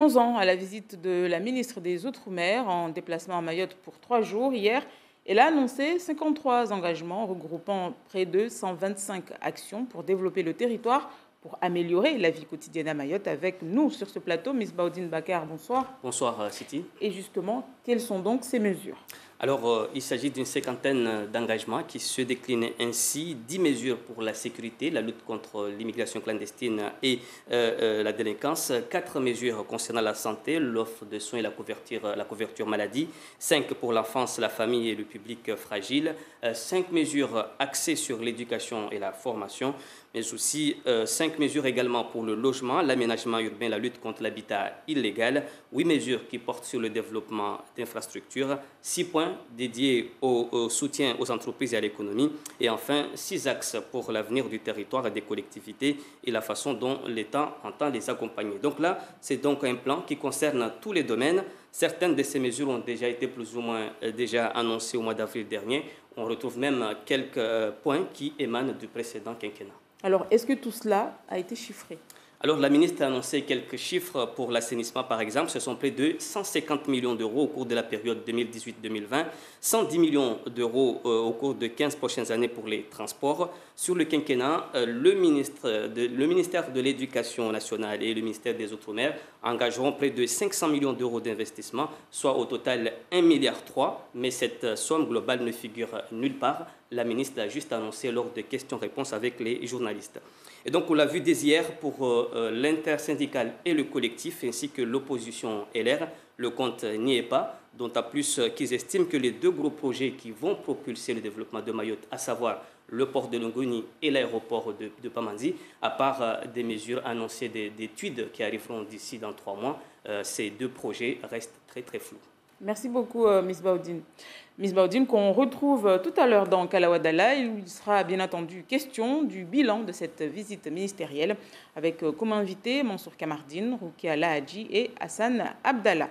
Venons-en à la visite de la ministre des Outre-mer en déplacement à Mayotte pour 3 jours. Hier, elle a annoncé 53 engagements regroupant près de 125 actions pour développer le territoire, pour améliorer la vie quotidienne à Mayotte. Avec nous sur ce plateau, Ms. Baudine Bakar, bonsoir. Bonsoir, Siti. Et justement, quelles sont donc ces mesures? Alors, il s'agit d'une cinquantaine d'engagements qui se déclinent ainsi. 10 mesures pour la sécurité, la lutte contre l'immigration clandestine et la délinquance. 4 mesures concernant la santé, l'offre de soins et la couverture maladie. 5 pour l'enfance, la famille et le public fragile. 5 mesures axées sur l'éducation et la formation, mais aussi 5 mesures également pour le logement, l'aménagement urbain, la lutte contre l'habitat illégal. 8 mesures qui portent sur le développement d'infrastructures. 6 points dédiés au soutien aux entreprises et à l'économie. Et enfin, 6 axes pour l'avenir du territoire et des collectivités et la façon dont l'État entend les accompagner. Donc là, c'est donc un plan qui concerne tous les domaines. Certaines de ces mesures ont déjà été plus ou moins déjà annoncées au mois d'avril dernier. On retrouve même quelques points qui émanent du précédent quinquennat. Alors, est-ce que tout cela a été chiffré? Alors, la ministre a annoncé quelques chiffres pour l'assainissement, par exemple. Ce sont près de 150 millions d'euros au cours de la période 2018-2020, 110 millions d'euros au cours de 15 prochaines années pour les transports. Sur le quinquennat, le ministère de l'Éducation nationale et le ministère des Outre-mer engageront près de 500 millions d'euros d'investissement, soit au total 1,3 milliard. Mais cette somme globale ne figure nulle part. La ministre l'a juste annoncé lors de questions-réponses avec les journalistes. Et donc, on l'a vu dès hier pour l'intersyndicale et le collectif, ainsi que l'opposition LR. Le compte n'y est pas, d'autant plus qu'ils estiment que les 2 gros projets qui vont propulser le développement de Mayotte, à savoir le port de Longoni et l'aéroport de Pamandzi, à part des mesures annoncées d'études qui arriveront d'ici dans 3 mois, ces 2 projets restent très très flous. Merci beaucoup, Ms. Baudine. Ms. Baudine, qu'on retrouve tout à l'heure dans Kalawadala, il sera bien entendu question du bilan de cette visite ministérielle avec comme invité Mansour Kamardine, Roukia Lahadji et Hassan Abdallah.